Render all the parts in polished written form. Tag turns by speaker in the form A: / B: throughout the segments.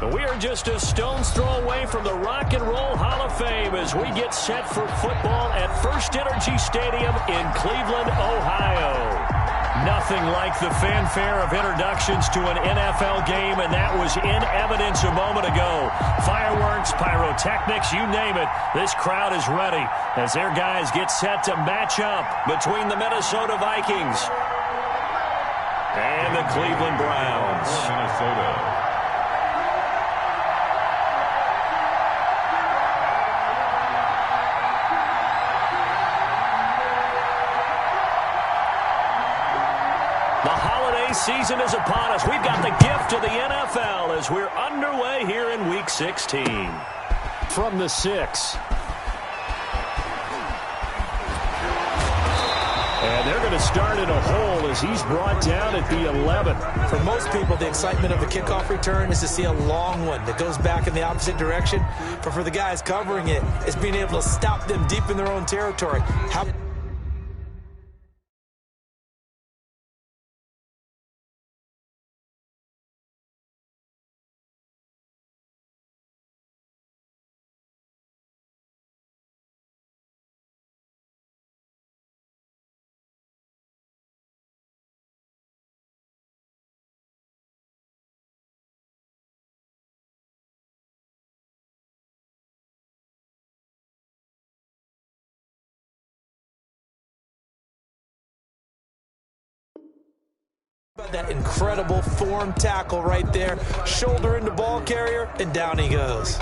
A: We are just a stone's throw away from the Rock and Roll Hall of Fame as we get set for football at First Energy Stadium in Cleveland, Ohio. Nothing like the fanfare of introductions to an NFL game, and that was in evidence a moment ago. Fireworks, pyrotechnics, you name it. This crowd is ready as their guys get set to match up between the Minnesota Vikings and the Cleveland Browns.
B: Minnesota.
A: Season is upon us. We've got the gift of the NFL as we're underway here in Week 16. From the 6. And they're going to start in a hole as he's brought down at the 11.
C: For most people, the excitement of a kickoff return is to see a long one that goes back in the opposite direction. But for the guys covering it, it's being able to stop them deep in their own territory. How that incredible form tackle right there, shoulder into ball carrier, and down he goes.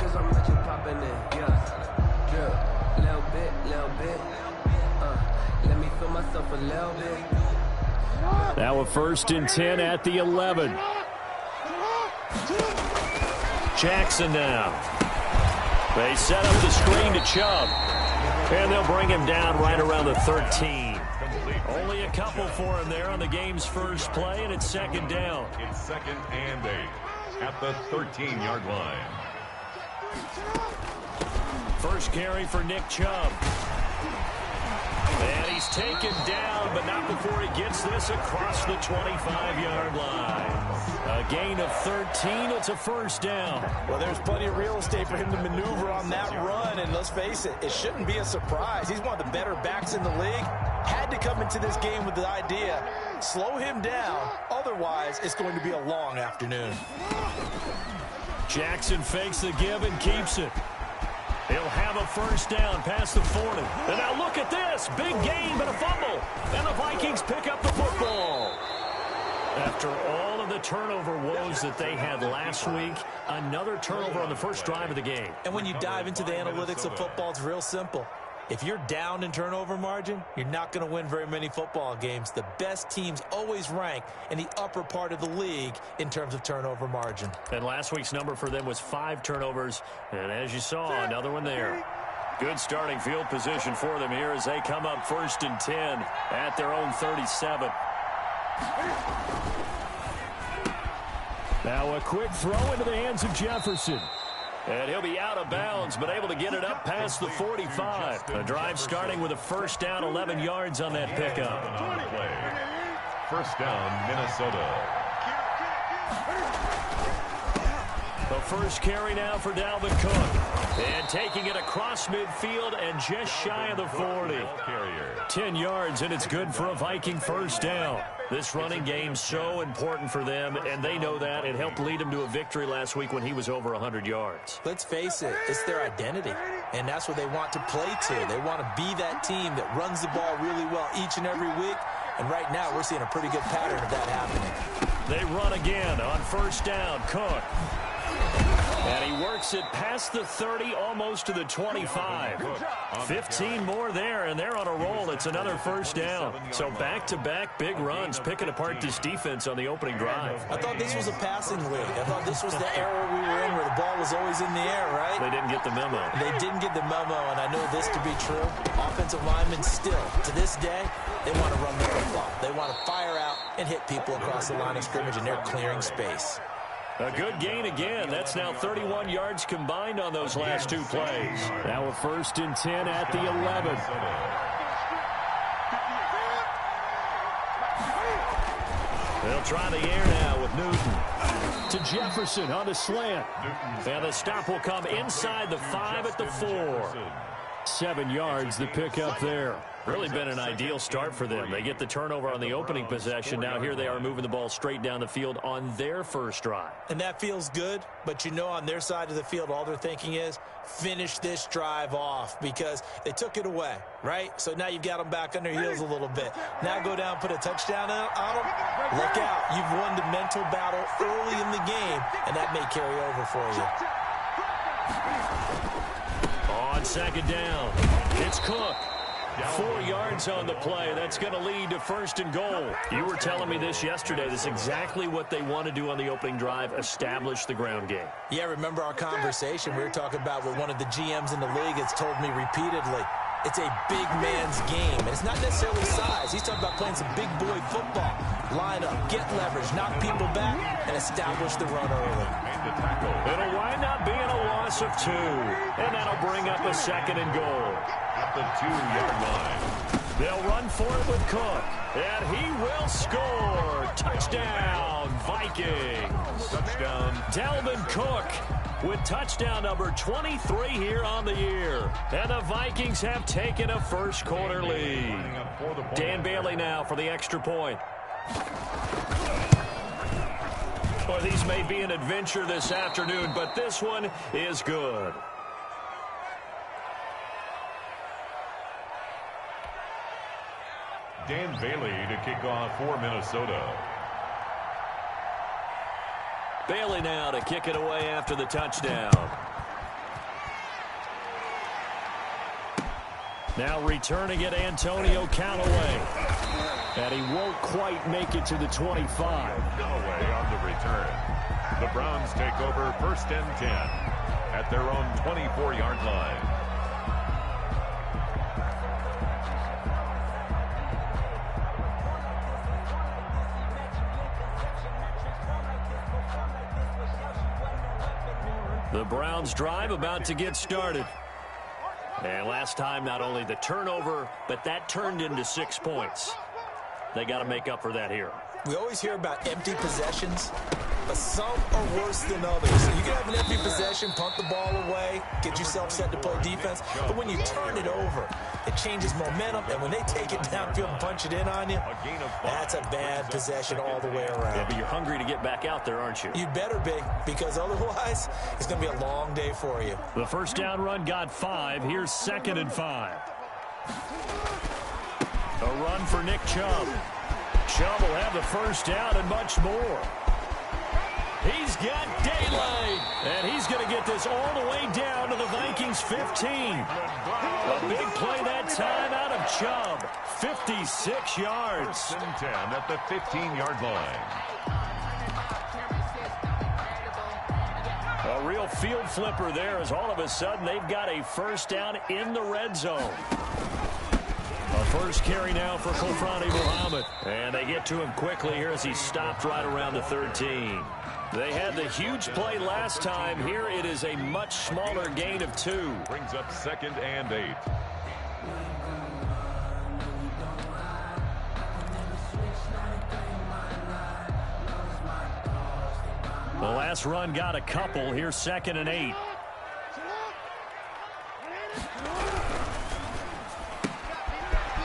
A: Now a 1st and 10 at the 11. Jackson now. They set up the screen to Chubb, and they'll bring him down right around the 13. Only a couple for him there on the game's first play, and it's 2nd down.
B: It's 2nd and 8 at the 13-yard line.
A: First carry for Nick Chubb. And he's taken down, but not before he gets this across the 25-yard line. A gain of 13. It's a 1st down.
C: Well, there's plenty of real estate for him to maneuver on that run, and let's face it, it shouldn't be a surprise. He's one of the better backs in the league. Had to come into this game with the idea, slow him down, otherwise it's going to be a long afternoon.
A: Jackson fakes the give and keeps it. He'll have a 1st down past the 40. And now look at this. Big gain, but a fumble. And the Vikings pick up the football. After all of the turnover woes that they had last week, another turnover on the first drive of the game.
C: And when you dive into the analytics of football, it's real simple. If you're down in turnover margin, you're not going to win very many football games. The best teams always rank in the upper part of the league in terms of turnover margin.
A: And last week's number for them was 5 turnovers. And as you saw, another one there. Good starting field position for them here as they come up 1st and 10 at their own 37. Now a quick throw into the hands of Jefferson. And he'll be out of bounds, but able to get it up past the 45. A drive starting with a 1st down, 11 yards on that pickup.
B: 1st down, Minnesota.
A: The first carry now for Dalvin Cook. And taking it across midfield and just shy of the 40. 10 yards, and it's good for a Viking 1st down. This running game so important for them, and they know that. It helped lead them to a victory last week when he was over 100 yards.
C: Let's face it, it's their identity, and that's what they want to play to. They want to be that team that runs the ball really well each and every week, and right now we're seeing a pretty good pattern of that happening.
A: They run again on 1st down. Cook. And he works it past the 30, almost to the 25. 15 more there, and they're on a roll. It's another 1st down. So back-to-back big runs, picking apart this defense on the opening drive.
C: I thought this was a passing league. I thought this was the era we were in where the ball was always in the air, right?
A: They didn't get the memo.
C: They didn't get the memo, and I know this to be true. Offensive linemen still, to this day, they want to run the football. They want to fire out and hit people across the line of scrimmage, and they're clearing space.
A: A good gain again. That's now 31 yards combined on those last 2 plays. Now a 1st and 10 at the 11. They'll try the air now with Newton. To Jefferson on the slant. And the stop will come inside the 5 at the 4. 7 yards the pick up there. Really been an ideal start for them. They get the turnover on the opening possession. Now here they are moving the ball straight down the field on their first drive.
C: And that feels good, but you know on their side of the field all they're thinking is finish this drive off because they took it away, right? So now you've got them back on their heels a little bit. Now go down, put a touchdown on them. Look out. You've won the mental battle early in the game, and that may carry over for you.
A: On second down, it's Cook. 4 yards on the play. That's going to lead to 1st and goal. You were telling me this yesterday. This is exactly what they want to do on the opening drive, establish the ground game.
C: Yeah, remember our conversation. We were talking about what one of the GMs in the league has told me repeatedly. It's a big man's game, and it's not necessarily size. He's talking about playing some big boy football. Line up, get leverage, knock people back, and establish the run early.
A: It'll wind up being a loss of 2, and that'll bring up a 2nd and goal.
B: At the 2-yard line.
A: They'll run for it with Cook, and he will score. Touchdown, Vikings.
B: Touchdown.
A: Dalvin Cook with touchdown number 23 here on the year. And the Vikings have taken a first-quarter lead. Dan Bailey now for the extra point. Well, these may be an adventure this afternoon, but this one is good.
B: Dan Bailey to kick off for Minnesota.
A: Bailey now to kick it away after the touchdown. Now returning it, Antonio Callaway. And he won't quite make it to the 25.
B: Callaway on the return. The Browns take over 1st and 10 at their own 24-yard line.
A: The Browns drive about to get started. And last time, not only the turnover, but that turned into 6 points. They got to make up for that here.
C: We always hear about empty possessions, but some are worse than others. You can have an empty possession, punt the ball away, get yourself set to play defense, but when you turn it over, it changes momentum, and when they take it downfield and punch it in on you, that's a bad possession all the way around.
A: Yeah, but you're hungry to get back out there, aren't you?
C: You better be, because otherwise, it's going to be a long day for you.
A: The first down run got 5. Here's 2nd and 5. A run for Nick Chubb. Chubb will have the first down and much more. He's got daylight, and he's going to get this all the way down to the Vikings 15. A big play that time out of Chubb. 56 yards.
B: 1st and 10 at the 15-yard line.
A: A real field flipper there as all of a sudden they've got a first down in the red zone. A first carry now for Kofrani Muhammad. And they get to him quickly here as he stopped right around the 13. They had the huge play last time. Here it is a much smaller gain of 2.
B: Brings up 2nd and 8.
A: The last run got a couple. Here's 2nd and 8.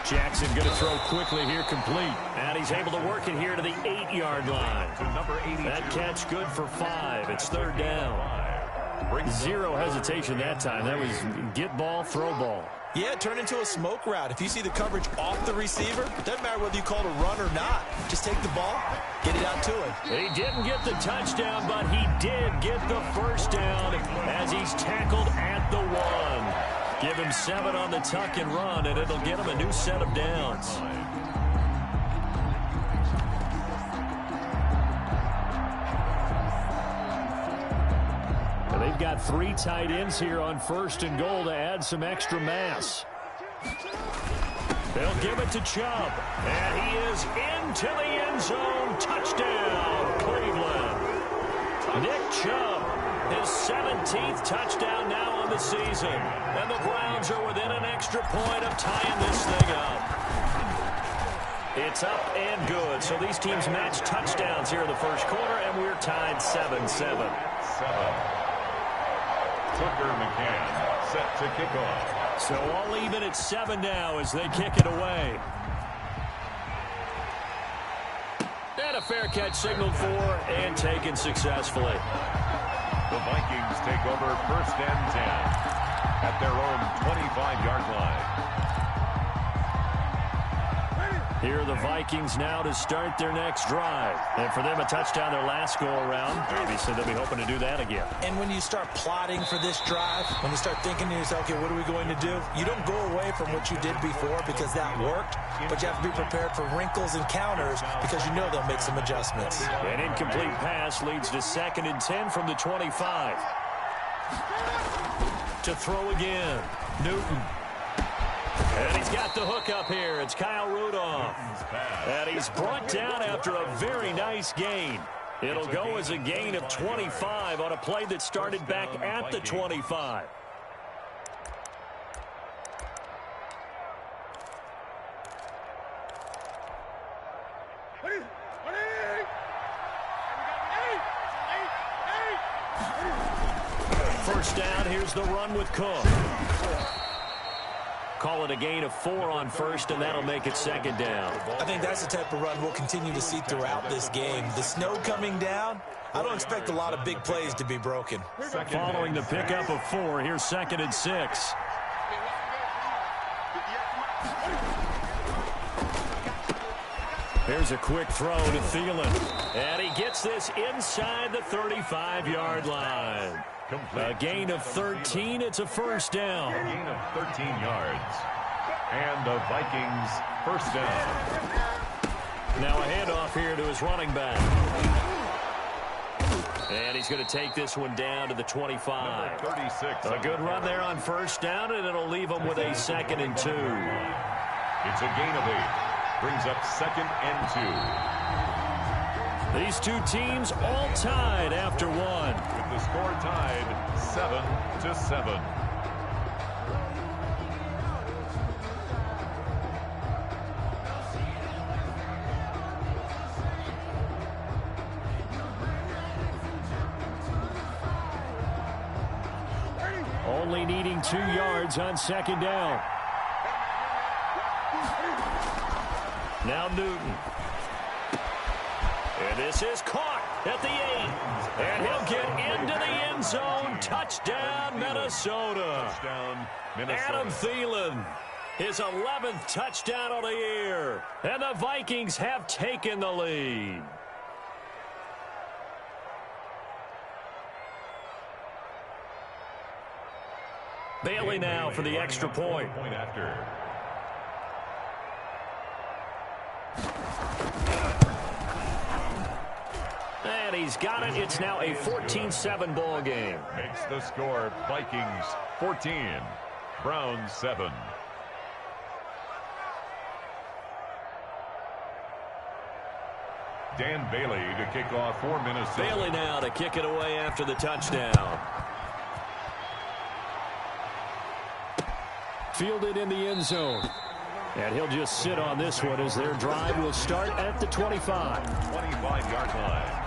A: Jackson going to throw quickly here, complete. And he's able to work it here to the 8-yard line.
B: To number 82.
A: That catch good for 5. It's 3rd down. Zero hesitation that time. That was get ball, throw ball.
C: Yeah, it turned into a smoke route. If you see the coverage off the receiver, doesn't matter whether you call it a run or not. Just take the ball, get it out to him.
A: He didn't get the touchdown, but he did get the first down as he's tackled at the 1. Give him 7 on the tuck and run, and it'll get him a new set of downs. And they've got 3 tight ends here on 1st and goal to add some extra mass. They'll give it to Chubb, and he is into the end zone. Touchdown, Cleveland. Nick Chubb, his 17th touchdown now on the season. And the Browns are within an extra point of tying this thing up. It's up and good. So these teams match touchdowns here in the first quarter, and we're tied 7-7.
B: 7. Tucker McCann set to kick off.
A: So all even at 7 now as they kick it away. And a fair catch signaled for and taken successfully.
B: The Vikings take over first and 10 at their own 25-yard line.
A: Here are the Vikings now to start their next drive. And for them, a touchdown their last go-around. Obviously, they'll be hoping to do that again.
C: And when you start plotting for this drive, when you start thinking to yourself, okay, what are we going to do? You don't go away from what you did before because that worked, but you have to be prepared for wrinkles and counters because you know they'll make some adjustments.
A: An incomplete pass leads to 2nd and 10 from the 25. To throw again, Newton. And he's got the hook up here. It's Kyle Rudolph. And he's brought down after a very nice gain. It'll go as a gain of 25 on a play that started back at the 25. First down, here's the run with Cook. Call it a gain of 4 on first, and that'll make it 2nd down.
C: I think that's the type of run we'll continue to see throughout this game. The snow coming down, I don't expect a lot of big plays to be broken.
A: Following the pickup of 4, here's 2nd and 6. Here's a quick throw to Thielen. And he gets this inside the 35-yard line. A gain of 13. It's a first down.
B: A gain of 13 yards. And the Vikings first down.
A: Now a handoff here to his running back. And he's going to take this one down to the 25.
B: 36.
A: A good run there on first down, and it'll leave him with a 2nd and 2.
B: It's a gain of 8. Brings up 2nd and 2.
A: These two teams all tied after 1.
B: With the score tied 7-7.
A: Only needing 2 yards on 2nd down. Now Newton. And this is caught at the 8. And he'll get into the end zone. Touchdown, Minnesota.
B: Touchdown, Minnesota.
A: Adam Thielen, his 11th touchdown of the year. And the Vikings have taken the lead. Bailey now for the extra point.
B: Point after.
A: And he's got it. It's now a 14-7 ball game.
B: Makes the score Vikings 14, Browns 7. Dan Bailey to kick off for Minnesota.
A: Bailey now to kick it away after the touchdown. Fielded in the end zone. And he'll just sit on this one as their drive will start at the 25.
B: 25-yard line.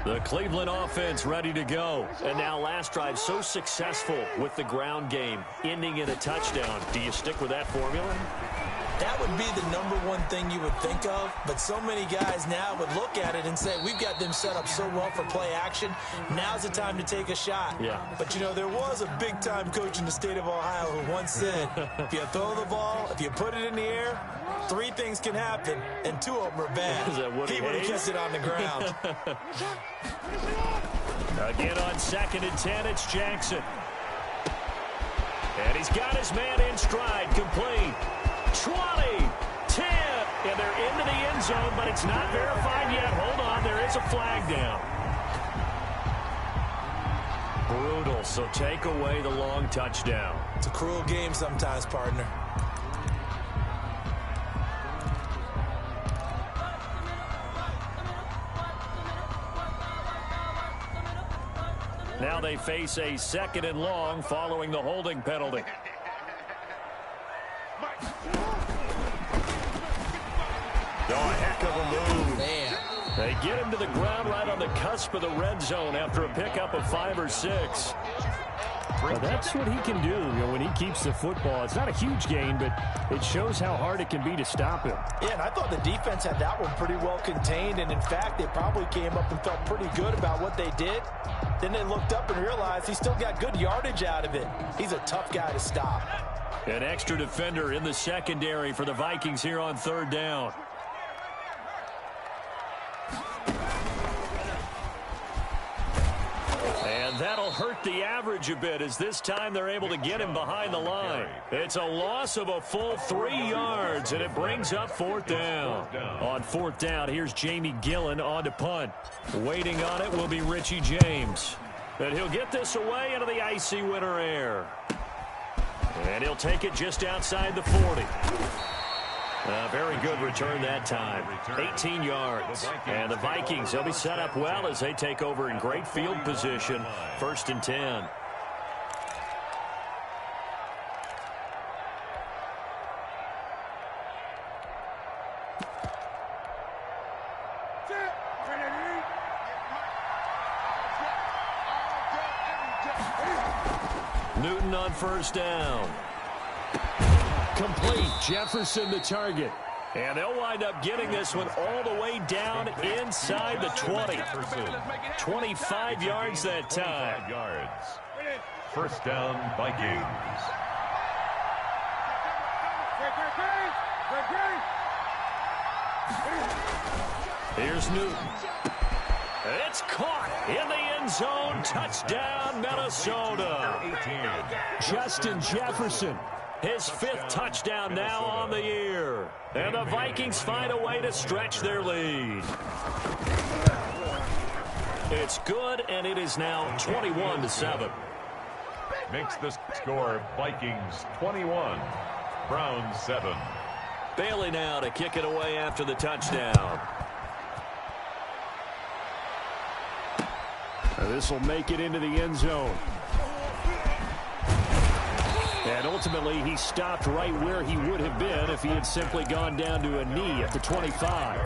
A: The Cleveland offense ready to go. And now last drive so successful with the ground game, ending in a touchdown. Do you stick with that formula?
C: That would be the number one thing you would think of, but so many guys now would look at it and say, we've got them set up so well for play action. Now's the time to take a shot.
A: Yeah.
C: But, you know, there was a big-time coach in the state of Ohio who once said, if you throw the ball, if you put it in the air, 3 things can happen, and 2 of them are bad.
A: Is that Woody
C: He would have
A: Hayes?
C: kept it on the ground.
A: Again on 2nd and 10, it's Jackson. And he's got his man in stride, complete. 20, 10, and they're into the end zone, but it's not verified yet. Hold on, there is a flag down. Brutal, so take away the long touchdown.
C: It's a cruel game sometimes, partner.
A: Now now they face a 2nd and long following the holding penalty. Oh, a heck of a move.
C: Man.
A: They get him to the ground right on the cusp of the red zone after a pickup of 5 or 6.
D: Well, that's what he can do, when he keeps the football. It's not a huge gain, but it shows how hard it can be to stop him.
C: Yeah, and I thought the defense had that one pretty well contained, and in fact, they probably came up and felt pretty good about what they did. Then they looked up and realized he still got good yardage out of it. He's a tough guy to stop.
A: An extra defender in the secondary for the Vikings here on 3rd down. And that'll hurt the average a bit as this time they're able to get him behind the line. It's a loss of a full 3 yards, and it brings up 4th down. On 4th down, here's Jamie Gillen on to punt. Waiting on it will be Richie James. And he'll get this away into the icy winter air. And he'll take it just outside the 40. Very good return that time. 18 yards. And the Vikings, they'll be set up well as they take over in great field position. 1st and 10. Newton on 1st down. Complete. Jefferson the target. And they'll wind up getting this one all the way down inside the 20. 25 yards that time.
B: 25 yards. 1st down, Vikings.
A: Here's Newton. It's caught in the end zone. Touchdown, Minnesota.
B: 18.
A: Justin Jefferson. His 5th touchdown now on the year. And the Vikings find a way to stretch their lead. It's good, and it is now 21-7.
B: Makes the score Vikings 21, Browns 7.
A: Bailey now to kick it away after the touchdown.
D: This will make it into the end zone. And ultimately, he stopped right where he would have been if he had simply gone down to a knee at the 25.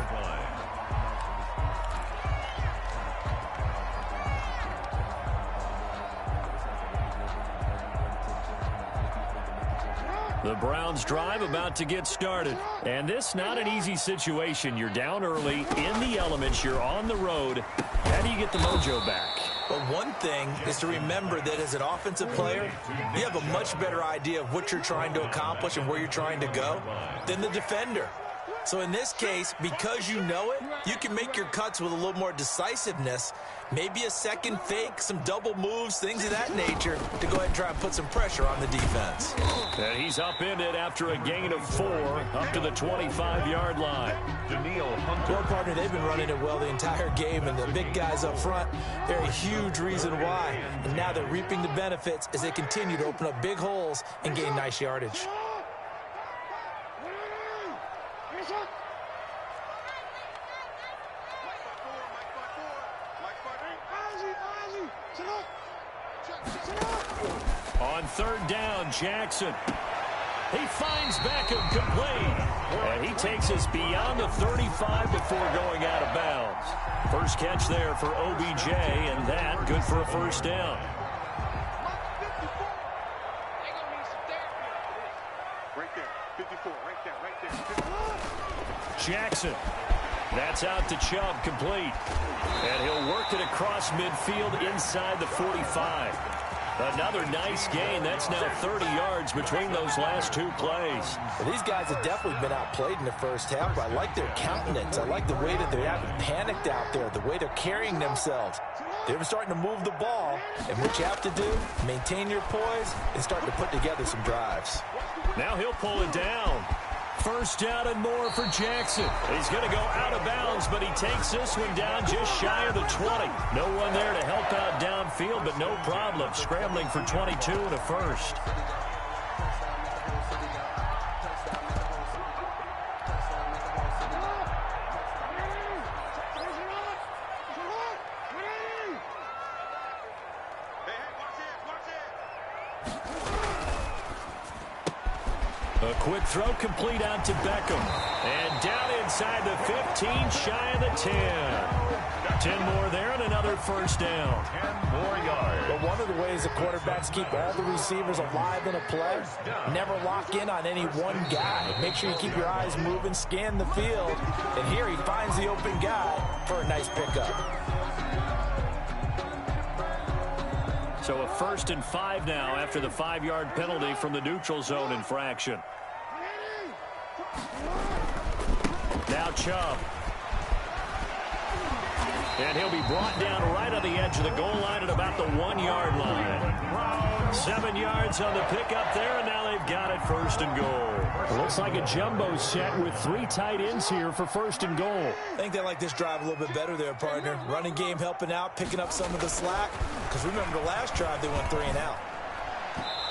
A: The Browns drive about to get started. And this not an easy situation. You're down early, in the elements, you're on the road. How do you get the mojo back?
C: But one thing is to remember that as an offensive player, you have a much better idea of what you're trying to accomplish and where you're trying to go than the defender. So in this case, because you know it, you can make your cuts with a little more decisiveness, maybe a second fake, some double moves, things of that nature, to go ahead and try and put some pressure on the defense.
A: And he's upended after a gain of 4 up to the 25-yard line.
C: Well, partner, they've been running it well the entire game, and the big guys up front, they're a huge reason why. And now they're reaping the benefits as they continue to open up big holes and gain nice yardage.
A: On 3rd down, Jackson. He finds Beckham complete. And he takes us beyond the 35 before going out of bounds. First catch there for OBJ, and that good for a 1st down.
E: Right there, 54, right there.
A: Jackson. That's out to Chubb, complete. And he'll work it across midfield inside the 45. Another nice gain. That's now 30 yards between those last 2 plays.
C: Well, these guys have definitely been outplayed in the first half, but I like their countenance. I like the way that they haven't panicked out there, the way they're carrying themselves. They're starting to move the ball, and what you have to do, maintain your poise and start to put together some drives.
A: Now he'll pull it down. 1st down and more for Jackson. He's going to go out of bounds, but he takes this one down just shy of the 20. No one there to help out downfield, but no problem. Scrambling for 22 and a 1st. A quick throw complete out to Beckham. And down inside the 15, shy of the 10. 10 more there and another first down.
B: 10 more yards.
C: Well, one of the ways the quarterbacks keep all the receivers alive in a play, never lock in on any one guy. Make sure you keep your eyes moving, scan the field, and here he finds the open guy for a nice pickup.
A: So a 1st and 5 now after the 5-yard penalty from the neutral zone infraction. Now Chubb. And he'll be brought down right on the edge of the goal line at about the 1-yard line. 7 yards on the pickup there, and now they've got it 1st and goal.
D: It looks like a jumbo set with 3 tight ends here for 1st and goal.
C: I think they like this drive a little bit better there, partner. Running game helping out, picking up some of the slack. Because remember the last drive, they went 3 and out.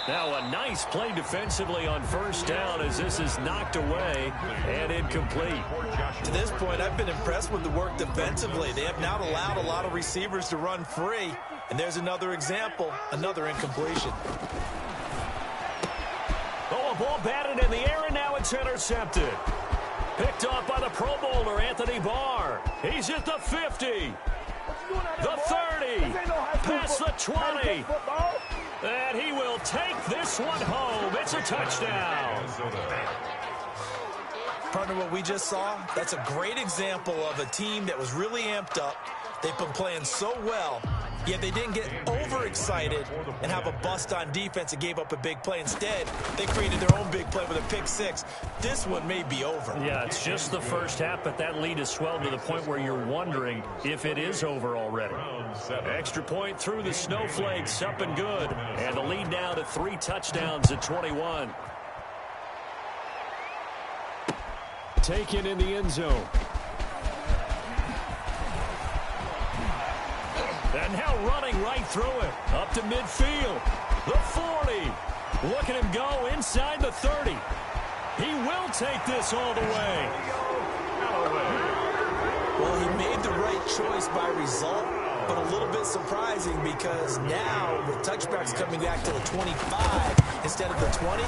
A: Now a nice play defensively on 1st down as this is knocked away and incomplete.
C: To this point, I've been impressed with the work defensively. They have not allowed a lot of receivers to run free. And there's another example, another incompletion.
A: Oh, a ball batted in the air, and now it's intercepted. Picked off by the Pro Bowler, Anthony Barr. He's at the 50. The 30. Past the 20. And he will take this one home. It's a touchdown.
C: Partner, what we just saw, that's a great example of a team that was really amped up. They've been playing so well, yet they didn't get overexcited and have a bust on defense and gave up a big play. Instead, they created their own big play with a pick-6. This one may be over.
A: Yeah, it's just the first half, but that lead has swelled to the point where you're wondering if it is over already. Extra point through the snowflakes, up and good. And the lead now to 3 touchdowns at 21.
D: Taken in the end zone.
A: And now running right through it. Up to midfield. The 40. Look at him go inside the 30. He will take this all the way.
C: Well, he made the right choice by result, but a little bit surprising because now with touchbacks coming back to the 25 instead of the 20,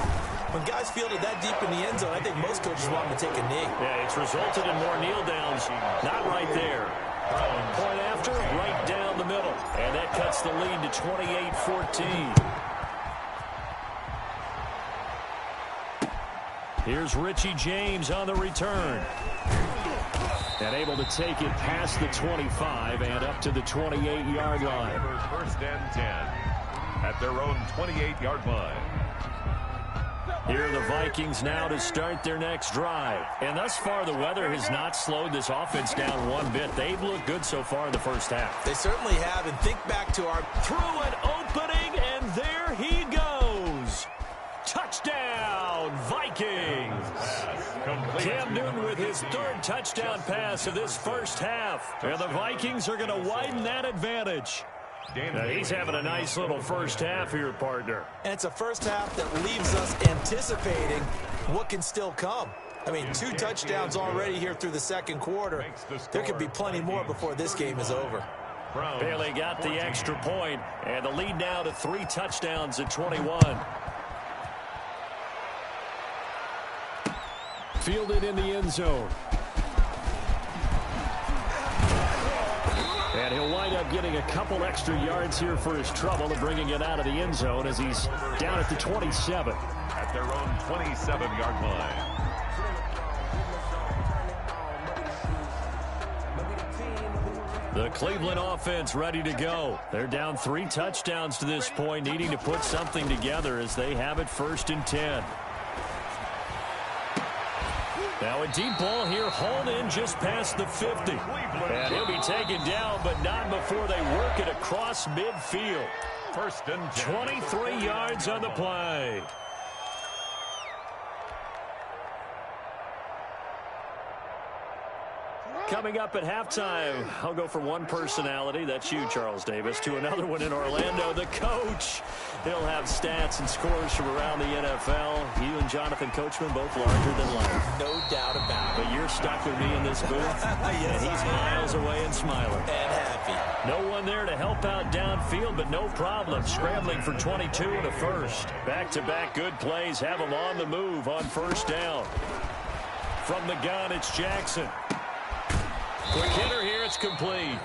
C: when guys fielded that deep in the end zone, I think most coaches want them to take a knee.
A: Yeah, it's resulted in more kneel downs. Not right there. Point after, right down the middle. And that cuts the lead to 28-14. Here's Richie James on the return. And able to take it past the 25 and up to the 28-yard line.
B: 1st and 10 at their own 28-yard line.
A: Here are the Vikings now to start their next drive. And thus far, the weather has not slowed this offense down one bit. They've looked good so far in the first half.
C: They certainly have, and think back to our
A: through an opening, and there he goes. Touchdown, Vikings. Cam Newton with his 3rd touchdown pass of this first half. And the Vikings are going to widen that advantage. Now he's having a nice little first half here, partner.
C: And it's a first half that leaves us anticipating what can still come. I mean, 2 touchdowns already here through the second quarter. There could be plenty more before this game is over.
A: Bailey got the extra point, and the lead now to 3 touchdowns at 21.
D: Fielded in the end zone. And he'll wind up getting a couple extra yards here for his trouble and bringing it out of the end zone as he's down at the 27.
B: At their own 27-yard line.
A: The Cleveland offense ready to go. They're down 3 touchdowns to this point, needing to put something together as they have it 1st and 10. Now a deep ball here, hauled in just past the 50. And he'll be taken down, but not before they work it across midfield.
B: 1st and
A: 23 yards on the play. Coming up at halftime, I'll go from one personality, that's you, Charles Davis, to another one in Orlando, the coach. He'll have stats and scores from around the NFL. You and Jonathan Coachman both larger than life.
C: No doubt about it.
A: But you're stuck with me in this booth,
C: Yes,
A: and he's miles away and smiling.
C: And happy.
A: No one there to help out downfield, but no problem. Scrambling for 22 and a first. Back-to-back good plays have him on the move on first down. From the gun, it's Jackson. Quick hitter here, it's complete.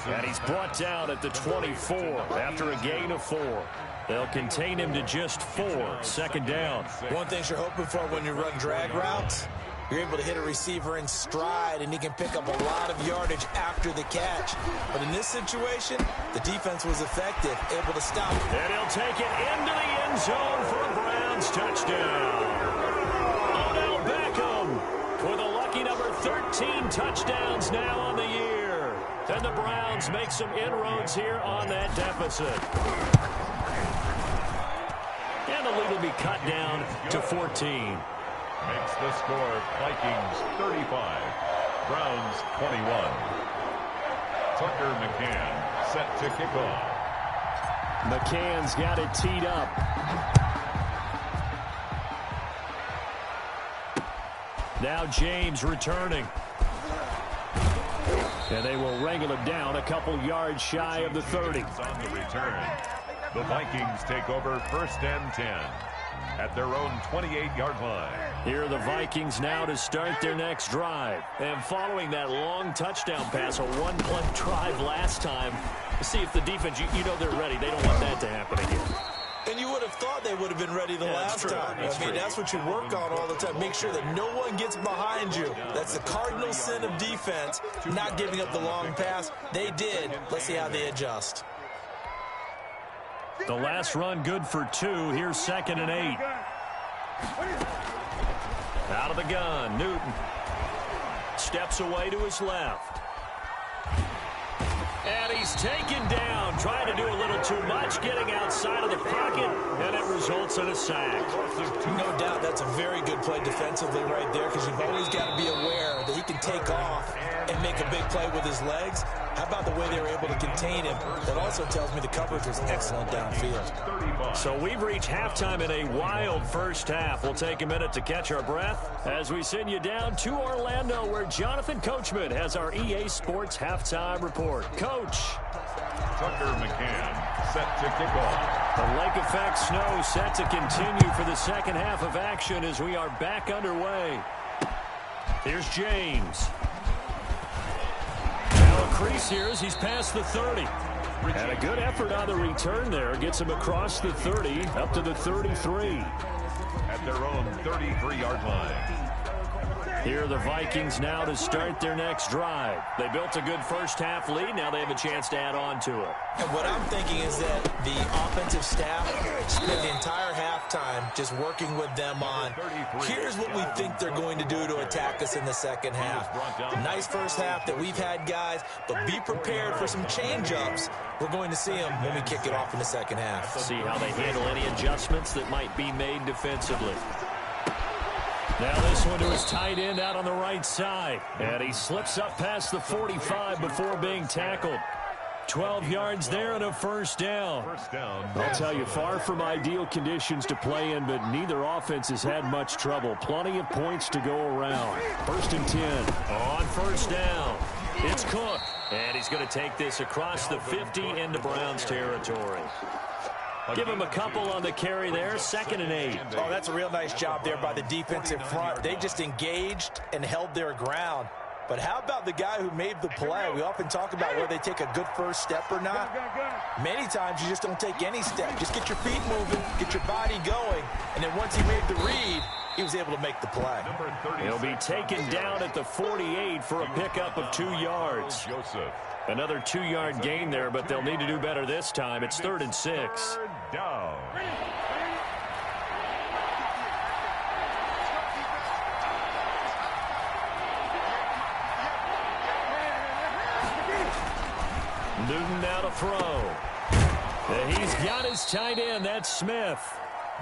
A: And he's brought down at the 24 after a gain of 4. They'll contain him to just 4. Second down.
C: One thing you're hoping for when you run drag routes, you're able to hit a receiver in stride, and he can pick up a lot of yardage after the catch. But in this situation, the defense was effective, able to stop.
A: And he'll take it into the end zone for a Browns touchdown. Odell Beckham with a lucky number 13 touchdowns now on the year. And the Browns make some inroads here on that deficit. And the lead will be cut down to 14.
B: Makes the score Vikings 35, Browns 21. Tucker McCann set to kick off.
D: McCann's got it teed up.
A: Now James returning. And they will wrangle it down a couple yards shy of the 30.
B: On the return, the Vikings take over first and 10. At their own 28-yard line.
A: Here are the Vikings now to start their next drive. And following that long touchdown pass, a one-play drive last time, to see if the defense, you know they're ready. They don't want that to happen again.
C: And you would have thought they would have been ready the last time. I mean, that's what you work on all the time. Make sure that no one gets behind you. That's the cardinal sin of defense, not giving up the long pass. They did. Let's see how they adjust.
A: The last run good for 2. Here's 2nd and 8. Out of the gun, Newton. Steps away to his left. And he's taken down, trying to do a little too much, getting outside of the pocket, and it results in a sack.
C: No doubt that's a very good play defensively right there, because you've always got to be aware that he can take off and make a big play with his legs. How about the way they were able to contain him? That also tells me the coverage was excellent downfield.
A: So we've reached halftime in a wild first half. We'll take a minute to catch our breath as we send you down to Orlando, where Jonathan Coachman has our EA Sports halftime report. Coach.
B: Tucker McCann set to kick off.
A: The lake effect snow set to continue for the second half of action as we are back underway. Here's James. Now a crease here as he's past the 30. And a good effort on the return there. Gets him across the 30 up to the 33.
B: At their own 33-yard line.
A: Here are the Vikings now to start their next drive. They built a good first half lead. Now they have a chance to add on to it.
C: And what I'm thinking is that the offensive staff spent the entire halftime just working with them on, here's what we think they're going to do to attack us in the second half. Nice first half that we've had, guys, but be prepared for some change-ups. We're going to see them when we kick it off in the second half.
A: See how they handle any adjustments that might be made defensively. Now this one to his tight end out on the right side. And he slips up past the 45 before being tackled. 12 yards there and a first down.
D: I'll tell you, far from ideal conditions to play in, but neither offense has had much trouble. Plenty of points to go around. 1st and 10.
A: On first down, it's Cook. And he's going to take this across the 50 into Browns territory. Give him a couple on the carry there. 2nd and 8.
C: Oh, that's a real nice job there by the defensive front. They just engaged and held their ground. But how about the guy who made the play? We often talk about whether they take a good first step or not. Many times you just don't take any step. Just get your feet moving, get your body going, and then once he made the read, he was able to make the play.
A: He'll be taken down at the 48 for a pickup of 2 yards. Another 2-yard gain there, but they'll need to do better this time. It's 3rd and 6.
B: Down.
A: Newton now to throw. And he's got his tight end. That's Smith.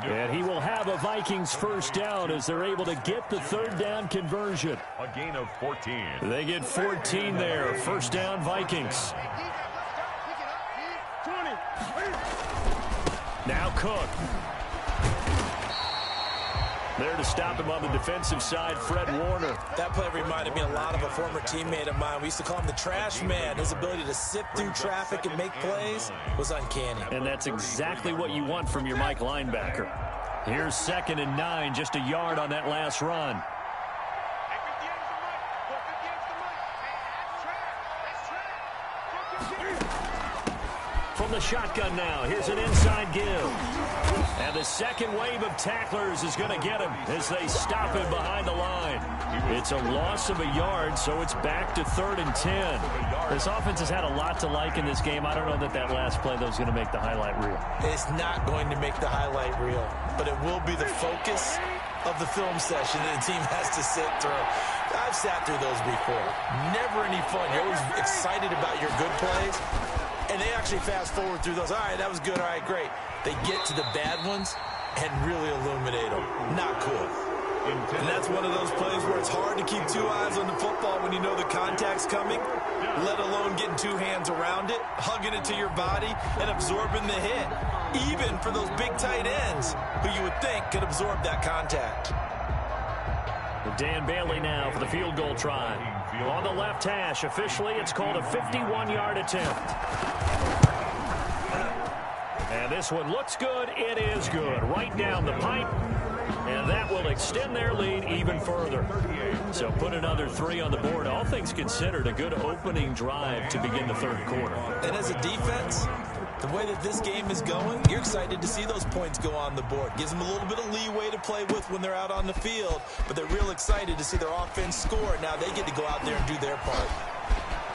A: And he will have a Vikings first down as they're able to get the 3rd down conversion.
B: A gain of 14.
A: They get 14 there. First down, Vikings. Now Cook.
D: There to stop him on the defensive side, Fred Warner.
C: That play reminded me a lot of a former teammate of mine. We used to call him the trash man. His ability to sift through traffic and make plays was uncanny.
D: And that's exactly what you want from your Mike linebacker. Here's 2nd and 9, just a yard on that last run. From the shotgun now, here's an inside give. And the second wave of tacklers is going to get him as they stop him behind the line. It's a loss of a yard, so it's back to 3rd and 10. This offense has had a lot to like in this game. I don't know that last play, though, is going to make the highlight reel.
C: It's not going to make the highlight reel, but it will be the focus of the film session that the team has to sit through. I've sat through those before. Never any fun. You're always excited about your good plays. And they actually fast forward through those. All right, that was good. All right, great. They get to the bad ones and really illuminate them. Not cool. And that's one of those plays where it's hard to keep 2 eyes on the football when you know the contact's coming, let alone getting 2 hands around it, hugging it to your body, and absorbing the hit. Even for those big tight ends who you would think could absorb that contact.
D: Dan Bailey now for the field goal try. On the left hash, officially it's called a 51-yard attempt. And this one looks good. It is good. Right down the pipe. And that will extend their lead even further. So put another 3 on the board. All things considered, a good opening drive to begin the 3rd quarter.
C: And as a defense, the way that this game is going, you're excited to see those points go on the board. Gives them a little bit of leeway to play with when they're out on the field, but they're real excited to see their offense score. Now they get to go out there and do their part.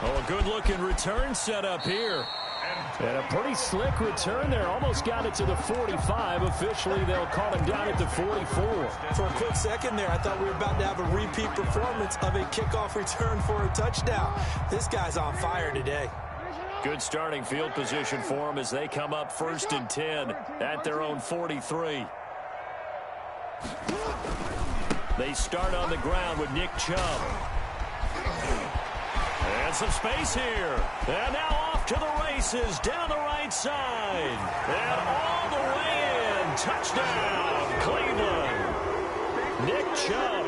D: Oh, a good-looking return set up here. And a pretty slick return there. Almost got it to the 45. Officially, they'll call him down at the 44.
C: For a quick second there, I thought we were about to have a repeat performance of a kickoff return for a touchdown. This guy's on fire today.
D: Good starting field position for them as they come up 1st and 10 at their own 43. They start on the ground with Nick Chubb. And some space here. And now off to the races down the right side. And all the way in. Touchdown, Cleveland. Nick Chubb,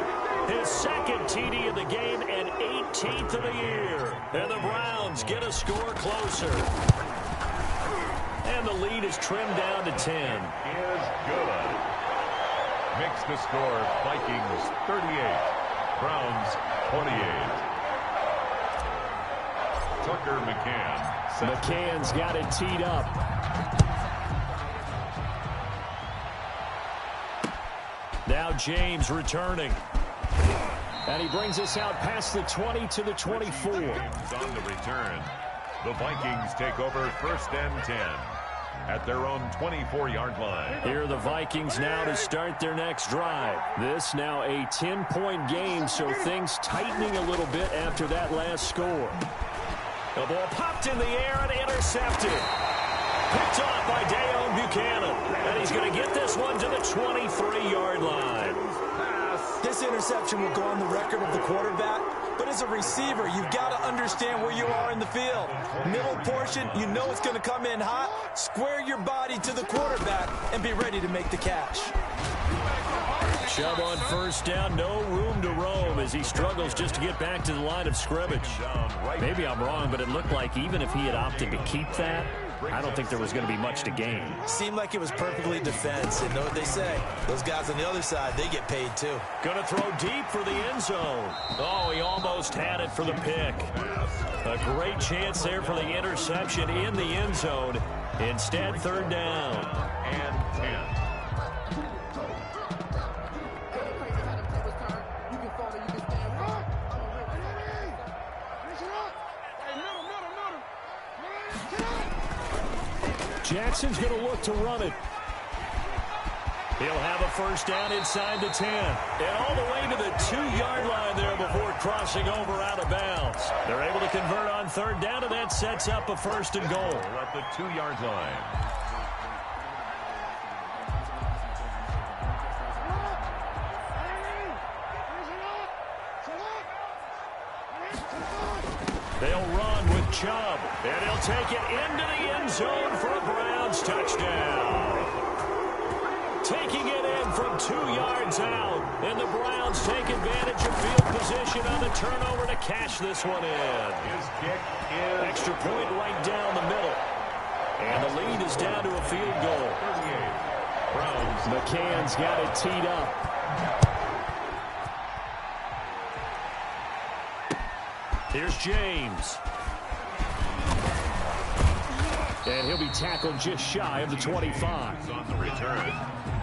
D: his 2nd TD of the game and 18th of the year. And the Browns get a score closer. And the lead is trimmed down to 10.
B: Is good. Makes the score Vikings 38, Browns 28. Tucker McCann.
D: McCann's got it teed up. Now James returning. And he brings us out past the 20 to the 24.
B: On the return, the Vikings take over 1st and 10 at their own 24-yard line.
D: Here are the Vikings now to start their next drive. This now a 10-point game, so things tightening a little bit after that last score. The ball popped in the air and intercepted. Picked off by Deone Buchanan. And he's going to get this one to the 23-yard line.
C: This interception will go on the record of the quarterback, but as a receiver, you've got to understand where you are in the field. Middle portion, you know it's going to come in hot. Square your body to the quarterback and be ready to make the catch.
D: Chubb on 1st down, no room to roam as he struggles just to get back to the line of scrimmage. Maybe I'm wrong, but it looked like even if he had opted to keep that, I don't think there was going to be much to gain.
C: Seemed like it was perfectly defense, and know what they say. Those guys on the other side, they get paid too.
D: Going to throw deep for the end zone. Oh, he almost had it for the pick. A great chance there for the interception in the end zone. Instead, 3rd down.
B: And 10.
D: Jackson's going to look to run it. He'll have a 1st down inside the 10. And all the way to the 2-yard line there before crossing over out of bounds. They're able to convert on 3rd down, and that sets up a 1st and goal.
B: At the 2-yard line.
D: They'll run with Chubb, and he'll take it into the end zone for a Browns touchdown.
A: taking it in from 2 yards out. And the Browns take advantage of field position on the turnover to cash this one in.
B: His kick is
A: extra point right down the middle. And the lead is down to a field goal.
B: 38. Browns.
A: McCann's got it teed up. Here's James. And he'll be tackled just shy of the 25.
B: On the return,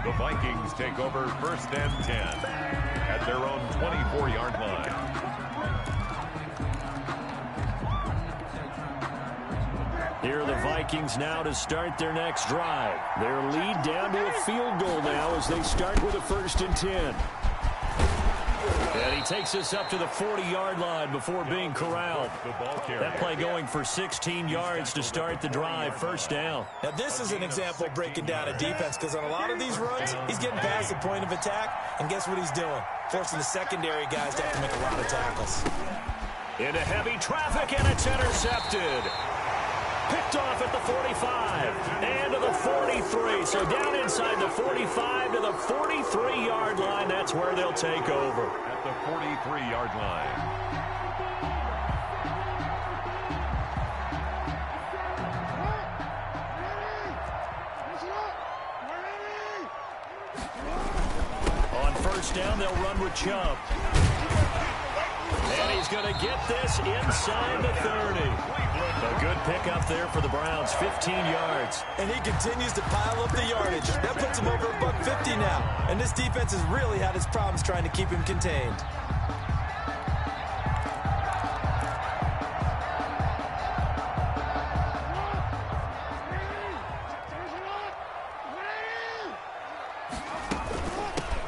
B: the Vikings take over 1st and 10 at their own 24-yard line.
A: Here are the Vikings now to start their next drive. Their lead down to a field goal now as they start with a 1st and 10. And he takes us up to the 40-yard line before being corralled. That play going for 16 yards to start the drive, 1st down.
C: Now, this is an example of breaking down a defense because on a lot of these runs, he's getting past the point of attack, and guess what he's doing? Forcing the secondary guys to have to make a lot of tackles.
A: Into heavy traffic, and it's intercepted. Picked off at the 45 and to the 43. So down inside the 45 to the 43-yard line. That's where they'll take over.
B: At the 43-yard line.
A: On 1st down, they'll run with Chubb. And he's going to get this inside the 30. A good pickup there for the Browns, 15 yards.
C: And he continues to pile up the yardage. That puts him over $150 now. And this defense has really had its problems trying to keep him contained.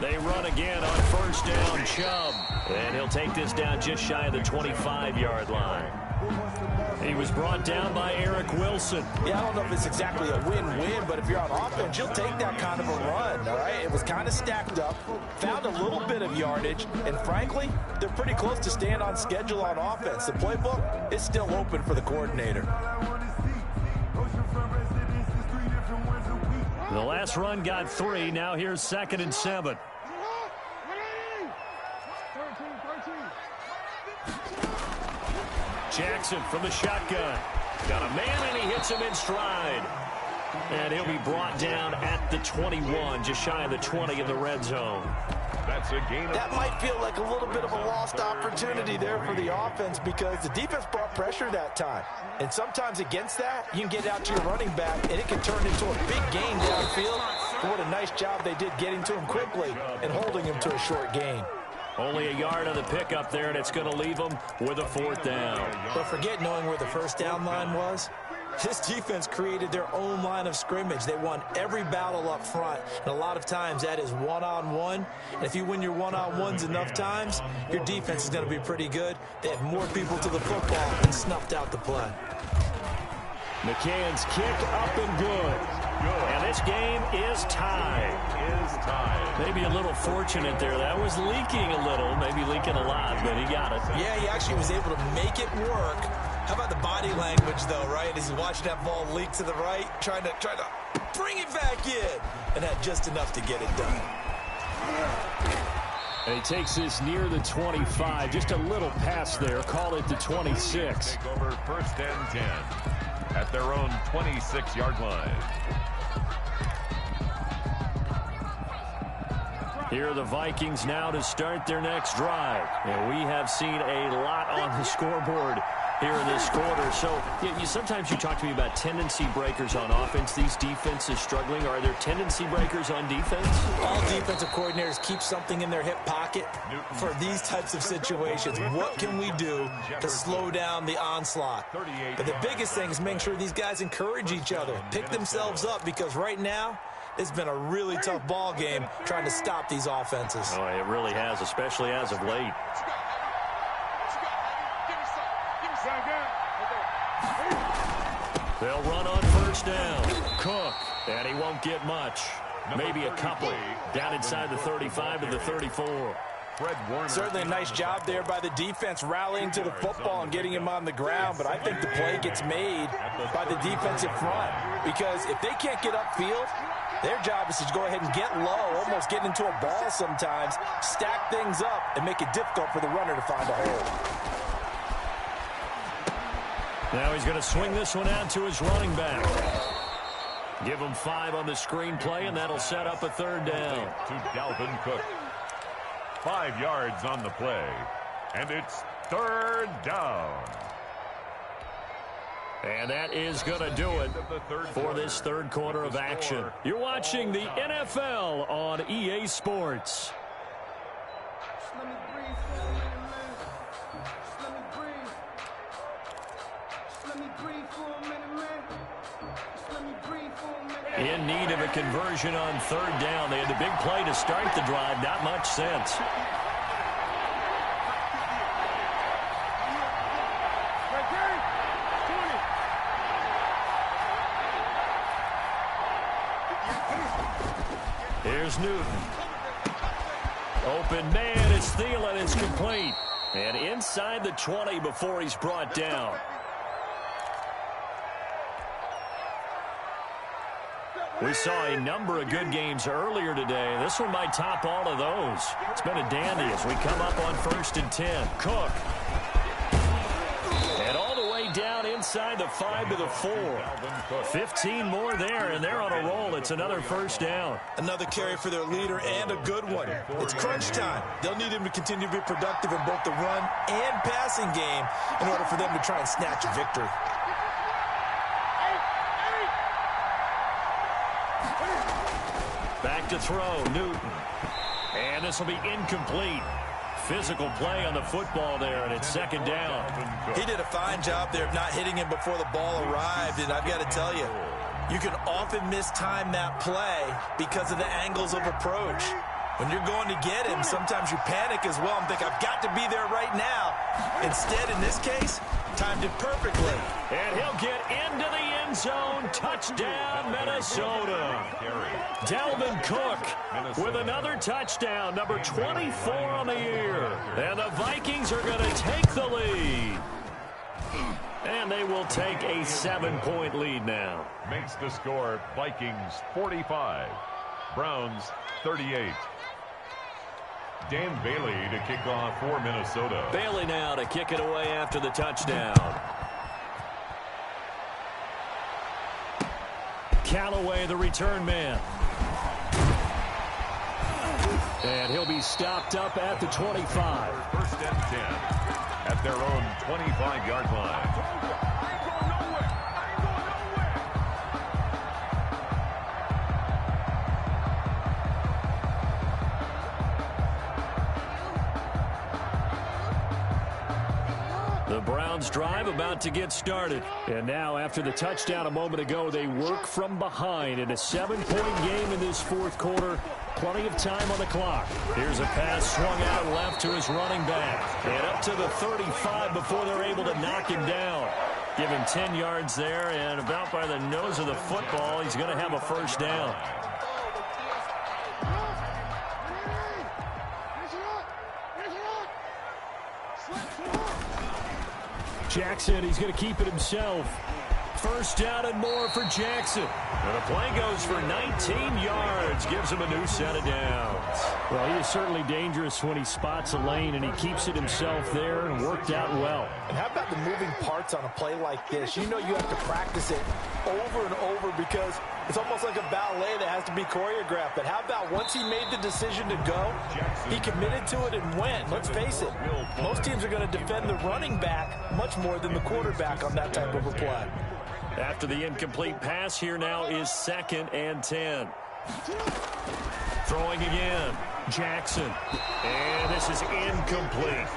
A: They run again on 1st down, Chubb. And he'll take this down just shy of the 25-yard line. He was brought down by Eric Wilson.
C: Yeah, I don't know if it's exactly a win-win, but if you're on offense, you'll take that kind of a run, all right? It was kind of stacked up, found a little bit of yardage, and frankly, they're pretty close to staying on schedule on offense. The playbook is still open for the coordinator.
A: The last run got 3. Now here's 2nd and 7. Jackson from the shotgun. Got a man, and he hits him in stride. And he'll be brought down at the 21, just shy of the 20 in the red zone.
B: That's a gain.
C: That might feel like a little bit of a lost opportunity there for the offense because the defense brought pressure that time. And sometimes against that, you can get out to your running back, and it can turn into a big gain downfield. But what a nice job they did getting to him quickly and holding him to a short gain.
A: Only a yard on the pickup there, and it's going to leave them with a 4th down.
C: But forget knowing where the 1st down line was. This defense created their own line of scrimmage. They won every battle up front, and a lot of times that is one-on-one. And if you win your one-on-ones enough times, your defense is going to be pretty good. They had more people to the football and snuffed out the play.
A: McCann's kick up and good. And this game is tied. Maybe a little fortunate there. That was leaking a little, maybe leaking a lot, but he got it.
C: Yeah, he actually was able to make it work. How about the body language, though, right? As he's watching that ball leak to the right, trying to bring it back in, and had just enough to get it done.
A: And he takes this near the 25, just a little pass there. Call it the 26.
B: Take over 1st and 10 at their own 26-yard line.
A: Here are the Vikings now to start their next drive. And we have seen a lot on the scoreboard here in this quarter. So sometimes you talk to me about tendency breakers on offense. These defenses struggling. Are there tendency breakers on defense?
C: All defensive coordinators keep something in their hip pocket for these types of situations. What can we do to slow down the onslaught? But the biggest thing is making sure these guys encourage each other, pick themselves up, because right now it's been a really tough ball game trying to stop these offenses.
A: Oh, it really has, especially as of late. They'll run on 1st down. Cook, and he won't get much. Maybe a couple. Down inside the 35 to the 34.
C: Certainly a nice job there by the defense rallying to the football and getting him on the ground, but I think the play gets made by the defensive front because if they can't get upfield, Their job is to go ahead and get low, almost get into a ball sometimes, stack things up, and make it difficult for the runner to find a hole.
A: Now he's going to swing this one out to his running back. Give him 5 on the screenplay, and that'll set up a third down.
B: To Dalvin Cook. 5 yards on the play, and it's third down.
A: And that is going to do it for this third quarter of action. You're watching the NFL on EA Sports. In need of a conversion on third down. They had the big play to start the drive. Not much sense. Here's Newton. Open man, it's Thielen. It's complete. And inside the 20 before he's brought down. We saw a number of good games earlier today. This one might top all of those. It's been a dandy as we come up on 1st and 10. Cook. And all the way down inside the 5 to the 4. 15 more there, and they're on a roll. It's another first down.
C: Another carry for their leader, and a good one. It's crunch time. They'll need him to continue to be productive in both the run and passing game in order for them to try and snatch a victory.
A: Back to throw, Newton. And this will be incomplete. Physical play on the football there, and it's second down.
C: He did a fine job there of not hitting him before the ball arrived, and I've got to tell you, you can often mistime that play because of the angles of approach. When you're going to get him, sometimes you panic as well and think, I've got to be there right now. Instead, in this case, timed it perfectly.
A: And he'll get into the end zone. Touchdown, Minnesota. Dalvin Cook with another touchdown, number 24 on the year. And the Vikings are going to take the lead. And they will take a 7-point lead now.
B: Makes the score Vikings 45, Browns 38. Dan Bailey to kick off for Minnesota.
A: Bailey now to kick it away after the touchdown. Callaway, the return man. And he'll be stopped up at the 25.
B: 1st and 10 at their own 25-yard line.
A: The Browns drive about to get started. And now after the touchdown a moment ago, they work from behind in a 7-point game in this fourth quarter. Plenty of time on the clock. Here's a pass swung out left to his running back. And up to the 35 before they're able to knock him down. Give him 10 yards there, and about by the nose of the football, he's going to have a first down. Jackson, he's going to keep it himself. First down and more for Jackson. And the play goes for 19 yards. Gives him a new set of downs.
D: Well, he is certainly dangerous when he spots a lane, and he keeps it himself there and worked out well.
C: And how about the moving parts on a play like this? You know you have to practice it over and over because it's almost like a ballet that has to be choreographed. But how about once he made the decision to go, he committed to it and went. Let's face it, most teams are going to defend the running back much more than the quarterback on that type of a play.
A: After the incomplete pass, here now is 2nd and 10. Throwing again, Jackson. And this is incomplete.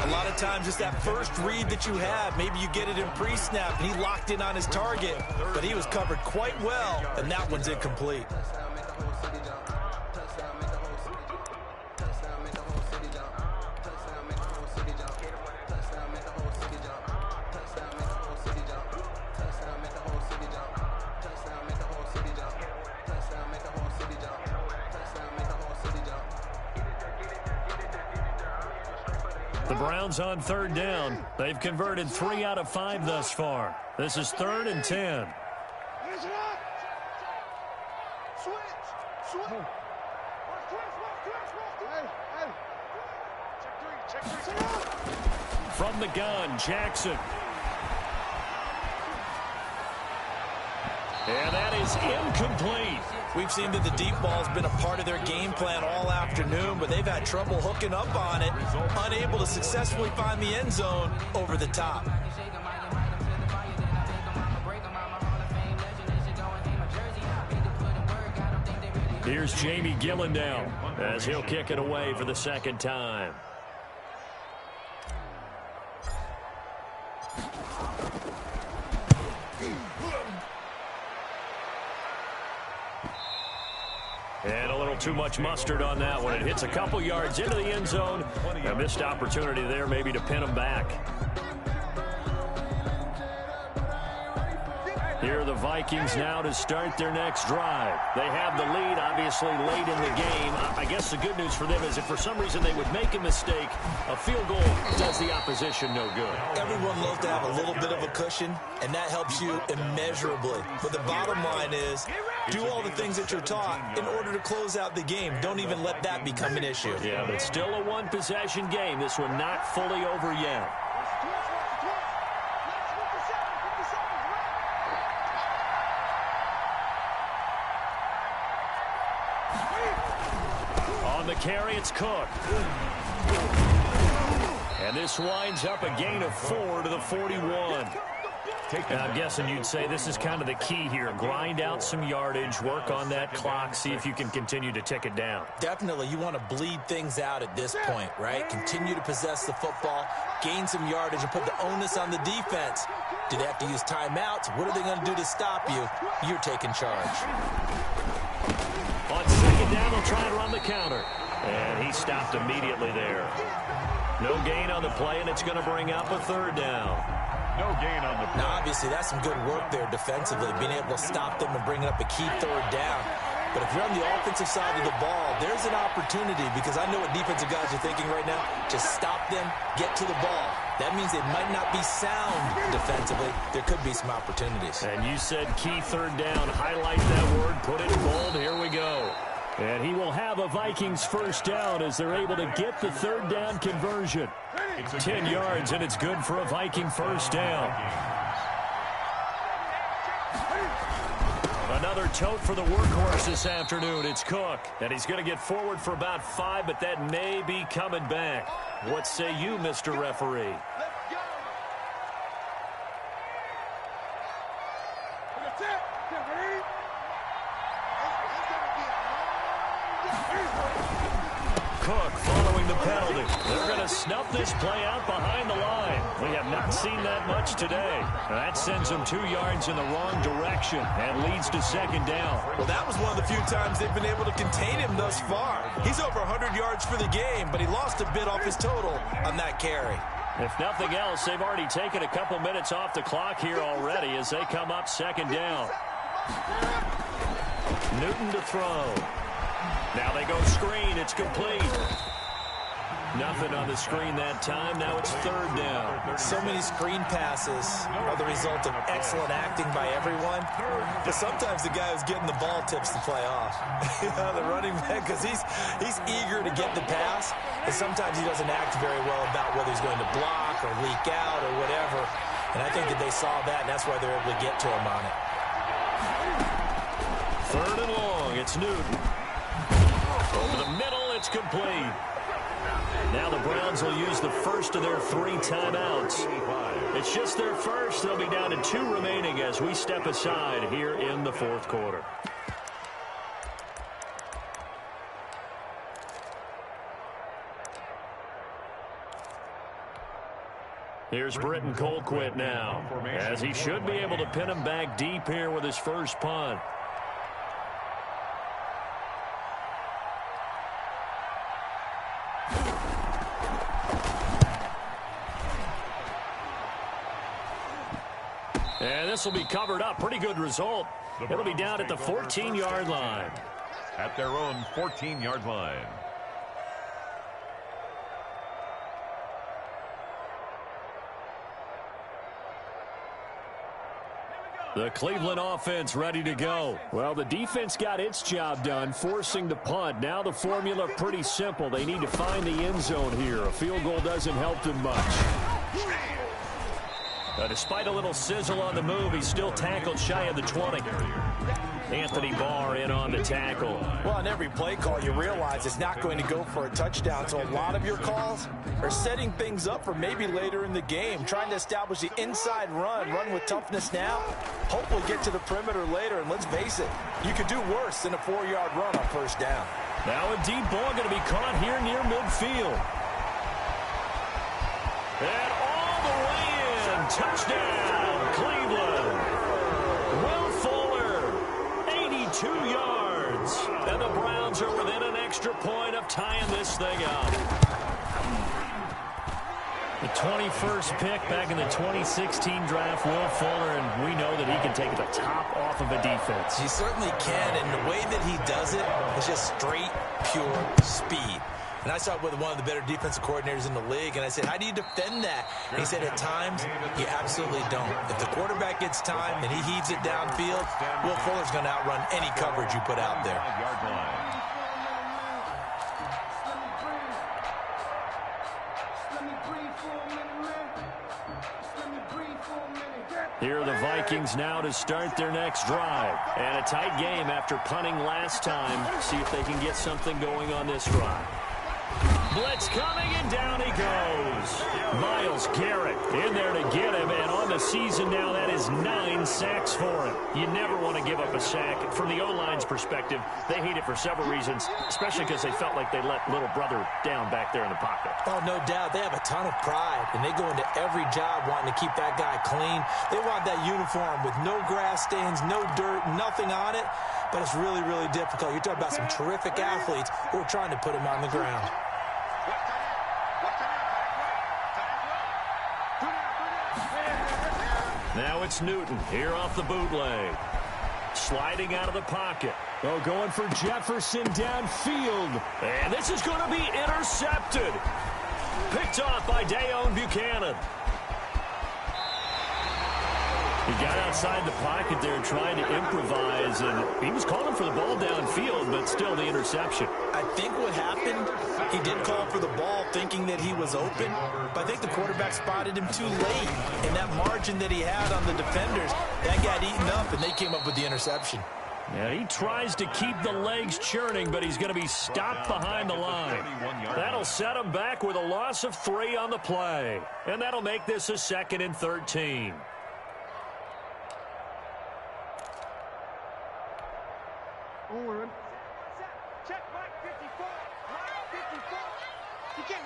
C: A lot of times it's that first read that you have. Maybe you get it in pre-snap, and he locked in on his target, but he was covered quite well, and that one's incomplete.
A: The Browns on 3rd down. They've converted 3 out of 5 thus far. This is 3rd and 10. From the gun, Jackson. And that is incomplete.
C: We've seen that the deep ball's been a part of their game plan all afternoon, but they've had trouble hooking up on it, unable to successfully find the end zone over the top.
A: Here's Jamie Gillen now as he'll kick it away for the second time. And a little too much mustard on that one. It hits a couple yards into the end zone. A missed opportunity there maybe to pin them back. Here are the Vikings now to start their next drive. They have the lead, obviously, late in the game. I guess the good news for them is if for some reason they would make a mistake, a field goal does the opposition no good.
C: Everyone loves to have a little bit of a cushion, and that helps you immeasurably. But the bottom line is, do all the things that you're taught in order to close out the game. Don't even let that become an issue.
A: Yeah, but still a one-possession game. This one not fully over yet. On the carry, it's Cook. And this winds up a gain of 4 to the 41. And I'm guessing you'd say this is kind of the key here. Grind out some yardage, work on that clock, see if you can continue to tick it down.
C: Definitely, you want to bleed things out at this point, right? Continue to possess the football, gain some yardage, and put the onus on the defense. Do they have to use timeouts? What are they going to do to stop you? You're taking charge.
A: On second down, they'll try and run the counter. And he stopped immediately there. No gain on the play, and it's going to bring up a third down.
B: No gain on the play.
C: Now, obviously, that's some good work there defensively, being able to stop them and bring up a key third down. But if you're on the offensive side of the ball, there's an opportunity because I know what defensive guys are thinking right now. Just stop them, get to the ball. That means they might not be sound defensively. There could be some opportunities.
A: And you said key third down. Highlight that word. Put it in bold. Here we go. And he will have a Vikings first down as they're able to get the third down conversion. 10 yards, and it's good for a Viking first down. Another tote for the workhorse this afternoon. It's Cook. And he's going to get forward for about 5, but that may be coming back. What say you, Mr. Referee? Cook following the penalty. They're going to snuff this play out behind the line. We have not seen that much today. That sends them 2 yards in the wrong direction and leads to second down.
C: Well, that was one of the few times they've been able to contain him thus far. He's over 100 yards for the game, but he lost a bit off his total on that carry.
A: If nothing else, they've already taken a couple minutes off the clock here already as they come up second down. Newton to throw. Now they go screen. It's complete. Nothing on the screen that time. Now it's third down.
C: So many screen passes are the result of excellent acting by everyone. But sometimes the guy who's getting the ball tips the play off. The running back, because he's eager to get the pass. And sometimes he doesn't act very well about whether he's going to block or leak out or whatever. And I think that they saw that, and that's why they're able to get to him on it.
A: Third and long. It's Newton. Over the middle, it's complete. Now the Browns will use the first of their 3 timeouts. It's just their first. They'll be down to 2 remaining as we step aside here in the fourth quarter. Here's Britton Colquitt now, as he should be able to pin him back deep here with his first punt. And this will be covered up. Pretty good result. It'll be down at the 14-yard line.
B: At their own 14-yard line.
A: The Cleveland offense ready to go. Well, the defense got its job done, forcing the punt. Now the formula pretty simple. They need to find the end zone here. A field goal doesn't help them much. Despite a little sizzle on the move, he's still tackled shy of the 20. Anthony Barr in on the tackle.
C: Well, on every play call, you realize it's not going to go for a touchdown. So a lot of your calls are setting things up for maybe later in the game, trying to establish the inside run with toughness now, hopefully get to the perimeter later. And let's face it, you could do worse than a 4-yard run on first down.
A: Now a deep ball going to be caught here near midfield. And all the way in. Touchdown, Cleveland. Will Fuller, 82 yards. And the Browns are within an extra point of tying this thing up. The 21st pick back in the 2016 draft, Will Fuller, and we know that he can take the top off of a defense.
C: He certainly can, and the way that he does it is just straight, pure speed. And I saw it with one of the better defensive coordinators in the league, and I said, how do you defend that? And he said, at times, you absolutely don't. If the quarterback gets time and he heaves it downfield, Will Fuller's going to outrun any coverage you put out there.
A: Here are the Vikings now to start their next drive. And a tight game after punting last time. See if they can get something going on this drive. Blitz coming, and down he goes. Myles Garrett in there to get him, and on the season now, that is 9 sacks for him. You never want to give up a sack. From the O-line's perspective, they hate it for several reasons, especially because they felt like they let little brother down back there in the pocket.
C: Oh, no doubt. They have a ton of pride, and they go into every job wanting to keep that guy clean. They want that uniform with no grass stains, no dirt, nothing on it, but it's really, really difficult. You're talking about some terrific athletes who are trying to put him on the ground.
A: Now it's Newton here off the bootleg. Sliding out of the pocket. Oh, going for Jefferson downfield. And this is going to be intercepted. Picked off by Dayon Buchanan. He got outside the pocket there trying to improvise, and he was calling for the ball downfield, but still the interception.
C: I think what happened, he did call for the ball thinking that he was open, but I think the quarterback spotted him too late, and that margin that he had on the defenders, that got eaten up, and they came up with the interception.
A: Yeah, he tries to keep the legs churning, but he's going to be stopped behind the line. That'll set him back with a loss of 3 on the play, and that'll make this a 2nd and 13.
E: Check Mike 54. Mike 54. You can't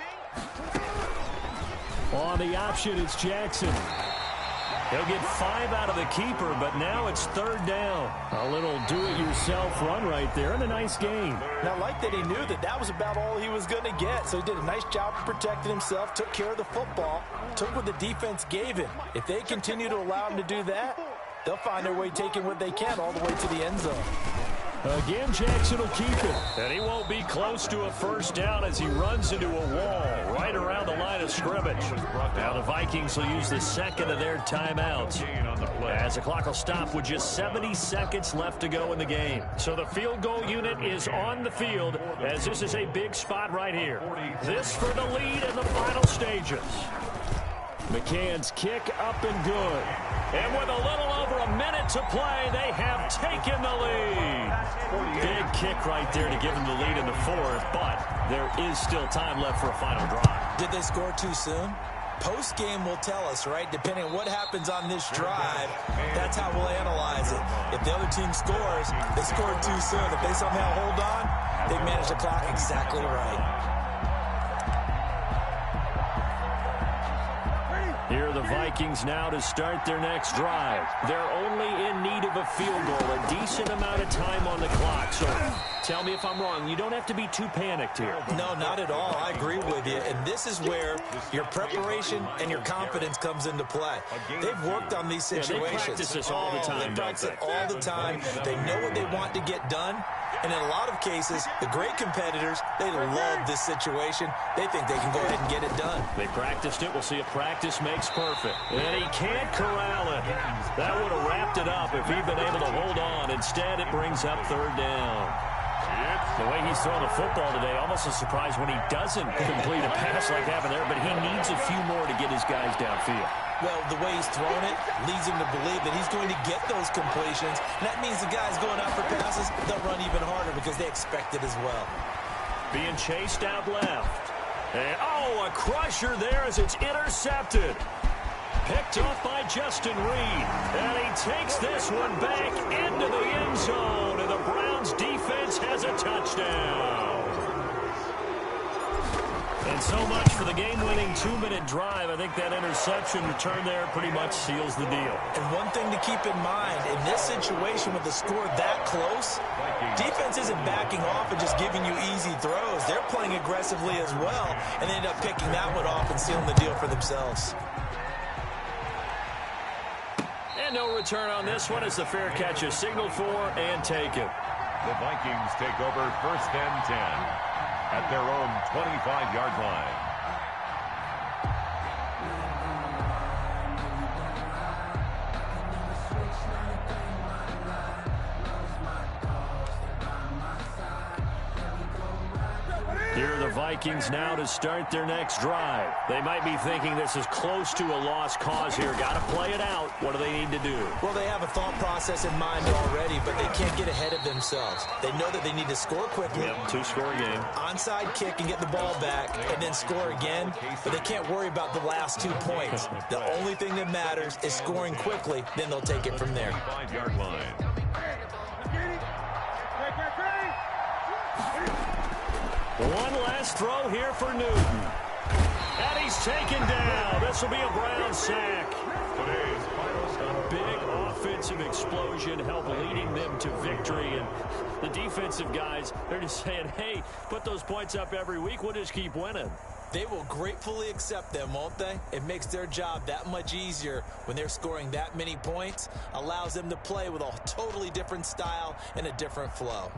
E: hang.
A: On the option, it's Jackson. He'll get 5 out of the keeper, but now it's 3rd down. A little do-it-yourself run right there, and a nice gain.
C: Now, I like that he knew that was about all he was going to get, so he did a nice job of protecting himself, took care of the football, took what the defense gave him. If they continue to allow him to do that, they'll find their way taking what they can all the way to the end zone.
A: Again, Jackson will keep it. And he won't be close to a 1st down as he runs into a wall right around the line of scrimmage. Now the Vikings will use the 2nd of their timeouts as the clock will stop with just 70 seconds left to go in the game. So the field goal unit is on the field as this is a big spot right here. This for the lead in the final stages. McCann's kick up and good. And with a little over a minute to play, they have taken the lead. Big kick right there to give them the lead in the 4th, but there is still time left for a final drive.
C: Did they score too soon? Post-game will tell us, right? Depending on what happens on this drive, that's how we'll analyze it. If the other team scores, they scored too soon. If they somehow hold on, they manage the clock exactly right.
A: Here are the Vikings now to start their next drive. They're only in need of a field goal, a decent amount of time on the clock. So tell me if I'm wrong. You don't have to be too panicked here.
C: No, not at all. I agree with you. And this is where your preparation and your confidence comes into play. They've worked on these situations.
A: They practice this all the time.
C: They practice it all the time. They know what they want to get done. And in a lot of cases, the great competitors, they love this situation. They think they can go ahead and get it done.
A: They practiced it. We'll see if practice makes perfect. And he can't corral it. That would have wrapped it up if he'd been able to hold on. Instead, it brings up third down. The way he's throwing the football today, almost a surprise when he doesn't complete a pass like happened there, but he needs a few more to get his guys downfield.
C: Well, the way he's thrown it leads him to believe that he's going to get those completions. And that means the guys going out for passes, they'll run even harder because they expect it as well.
A: Being chased out left. And, oh, a crusher there as it's intercepted. Picked off by Justin Reed. And he takes this one back into the end zone. And the Browns defense has a touchdown. And so much for the game-winning 2-minute drive. I think that interception return there pretty much seals the deal.
C: And one thing to keep in mind, in this situation with the score that close, defense isn't backing off and just giving you easy throws. They're playing aggressively as well, and they end up picking that one off and sealing the deal for themselves.
A: And no return on this one as the fair catch is signaled for and taken.
B: The Vikings take over first and 10 at their own 25-yard line.
A: Here are the Vikings now to start their next drive. They might be thinking this is close to a lost cause here. Got to play it out. What do they need to do?
C: Well, they have a thought process in mind already, but they can't get ahead of themselves. They know that they need to score quickly.
A: Yep, two-score game.
C: Onside kick and get the ball back and then score again, but they can't worry about the last 2 points. The only thing that matters is scoring quickly, then they'll take it from there.
B: 5-yard line.
A: One last throw here for Newton. And he's taken down. This will be a Brown sack.
B: Today's final stop.
A: Big offensive explosion helped leading them to victory. And the defensive guys, they're just saying, hey, put those points up every week. We'll just keep winning.
C: They will gratefully accept them, won't they? It makes their job that much easier when they're scoring that many points. Allows them to play with a totally different style and a different flow.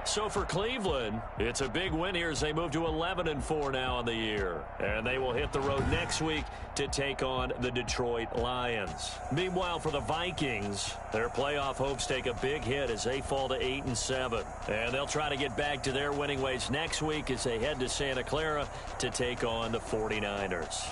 A: So for Cleveland, it's a big win here as they move to 11-4 now on the year. And they will hit the road next week to take on the Detroit Lions. Meanwhile, for the Vikings, their playoff hopes take a big hit as they fall to 8-7. And they'll try to get back to their winning ways next week as they head to Santa Clara to take on the 49ers.